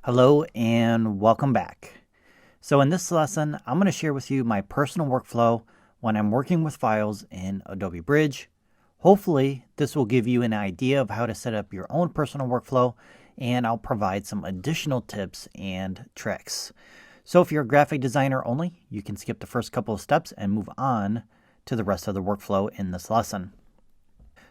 Hello and welcome back. So in this lesson, I'm going to share with you my personal workflow when I'm working with files in Adobe Bridge. Hopefully, this will give you an idea of how to set up your own personal workflow, and I'll provide some additional tips and tricks. So if you're a graphic designer only, you can skip the first couple of steps and move on to the rest of the workflow in this lesson.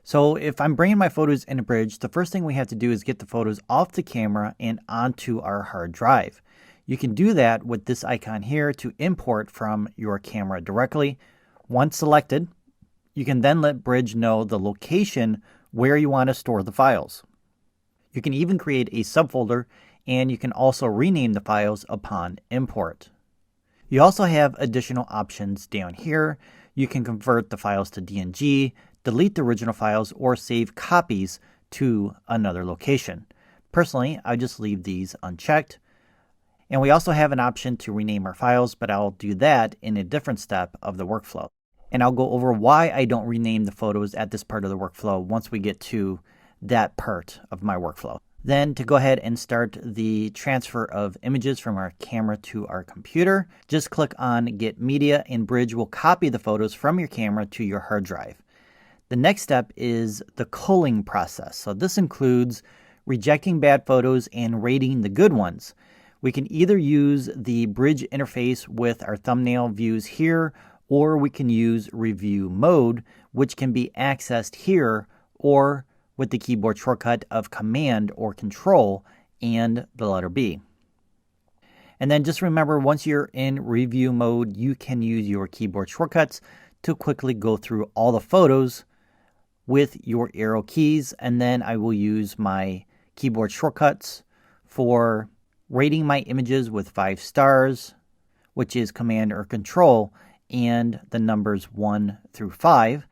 So if I'm bringing my photos into Bridge, the first thing we have to do is get the photos off the camera and onto our hard drive. You can do that with this icon here to import from your camera directly. Once selected, you can then let Bridge know the location where you want to store the files. You can even create a subfolder, and you can also rename the files upon import. You also have additional options down here. You can convert the files to DNG, delete the original files, or save copies to another location. Personally, I just leave these unchecked. And we also have an option to rename our files, but I'll do that in a different step of the workflow. And I'll go over why I don't rename the photos at this part of the workflow once we get to that part of my workflow. Then to go ahead and start the transfer of images from our camera to our computer, just click on Get Media and Bridge will copy the photos from your camera to your hard drive. The next step is the culling process. So this includes rejecting bad photos and rating the good ones. We can either use the Bridge interface with our thumbnail views here, or we can use review mode, which can be accessed here or with the keyboard shortcut of Command or Control and the letter B. And then just remember, once you're in review mode, you can use your keyboard shortcuts to quickly go through all the photos with your arrow keys. And then I will use my keyboard shortcuts for rating my images with 5 stars, which is Command or Control, and the numbers 1 through 5.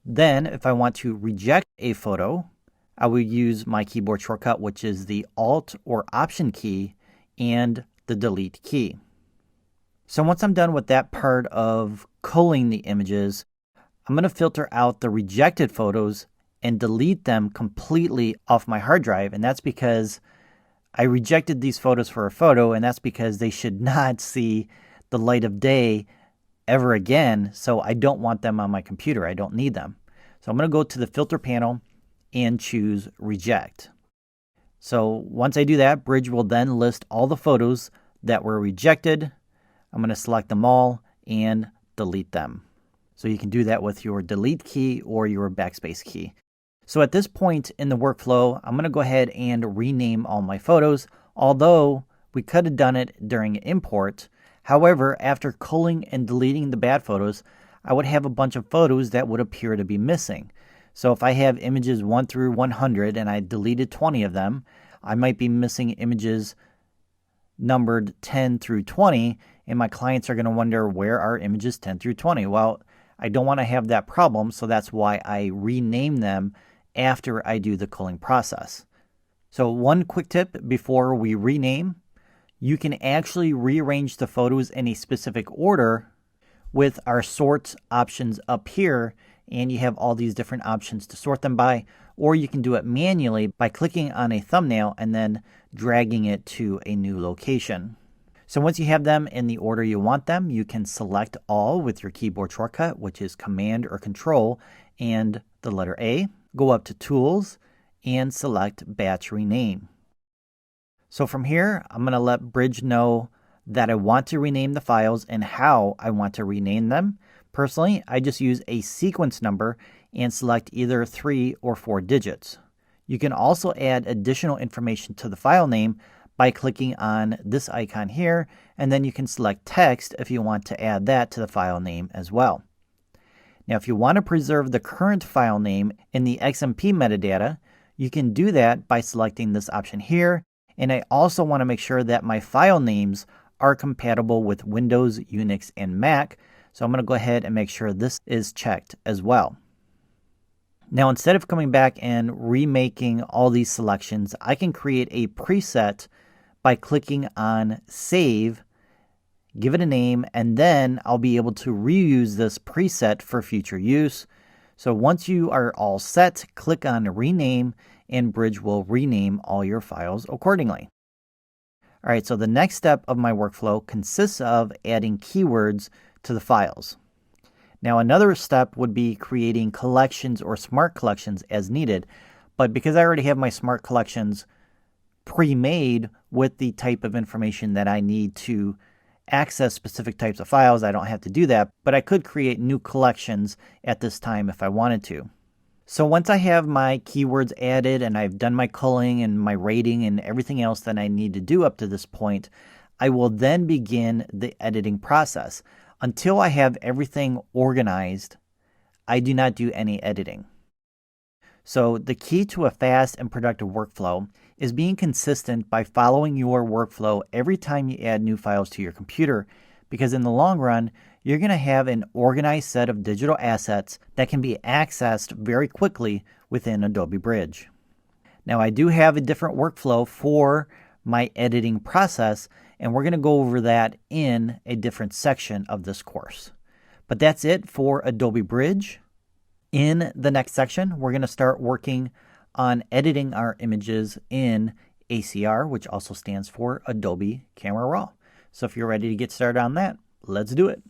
Then, if I want to reject a photo, I will use my keyboard shortcut, which is the Alt or Option key and the Delete key. So once I'm done with that part of culling the images, I'm going to filter out the rejected photos and delete them completely off my hard drive. And that's because I rejected these photos for a photo, and that's because they should not see the light of day ever again, so I don't want them on my computer. I don't need them. So I'm going to go to the filter panel and choose reject. So once I do that, Bridge will then list all the photos that were rejected. I'm going to select them all and delete them. So you can do that with your delete key or your backspace key. So at this point in the workflow, I'm going to go ahead and rename all my photos, although we could have done it during import. However, after culling and deleting the bad photos, I would have a bunch of photos that would appear to be missing. So if I have images 1 through 100 and I deleted 20 of them, I might be missing images numbered 10 through 20, and my clients are going to wonder, where are images 10 through 20? Well, I don't want to have that problem, so that's why I rename them after I do the culling process. So one quick tip before we rename: you can actually rearrange the photos in a specific order with our sort options up here, and you have all these different options to sort them by, or you can do it manually by clicking on a thumbnail and then dragging it to a new location. So once you have them in the order you want them, you can select all with your keyboard shortcut, which is Command or Control and the letter A. Go up to Tools and select Batch Rename. So from here, I'm going to let Bridge know that I want to rename the files and how I want to rename them. Personally, I just use a sequence number and select either 3 or 4 digits. You can also add additional information to the file name by clicking on this icon here, and then you can select text if you want to add that to the file name as well. Now, if you want to preserve the current file name in the XMP metadata, you can do that by selecting this option here. And I also want to make sure that my file names are compatible with Windows, Unix, and Mac. So I'm going to go ahead and make sure this is checked as well. Now, instead of coming back and remaking all these selections, I can create a preset by clicking on Save, give it a name, and then I'll be able to reuse this preset for future use. So once you are all set, click on Rename, and Bridge will rename all your files accordingly. All right, so the next step of my workflow consists of adding keywords to the files. Now, another step would be creating collections or smart collections as needed, but because I already have my smart collections pre-made with the type of information that I need to access specific types of files, I don't have to do that, but I could create new collections at this time if I wanted to. So once I have my keywords added and I've done my culling and my rating and everything else that I need to do up to this point, I will then begin the editing process. Until I have everything organized, I do not do any editing. So the key to a fast and productive workflow is being consistent by following your workflow every time you add new files to your computer, because in the long run, you're going to have an organized set of digital assets that can be accessed very quickly within Adobe Bridge. Now, I do have a different workflow for my editing process, and we're going to go over that in a different section of this course. But that's it for Adobe Bridge. In the next section, we're going to start working on editing our images in ACR, which also stands for Adobe Camera Raw. So if you're ready to get started on that, let's do it.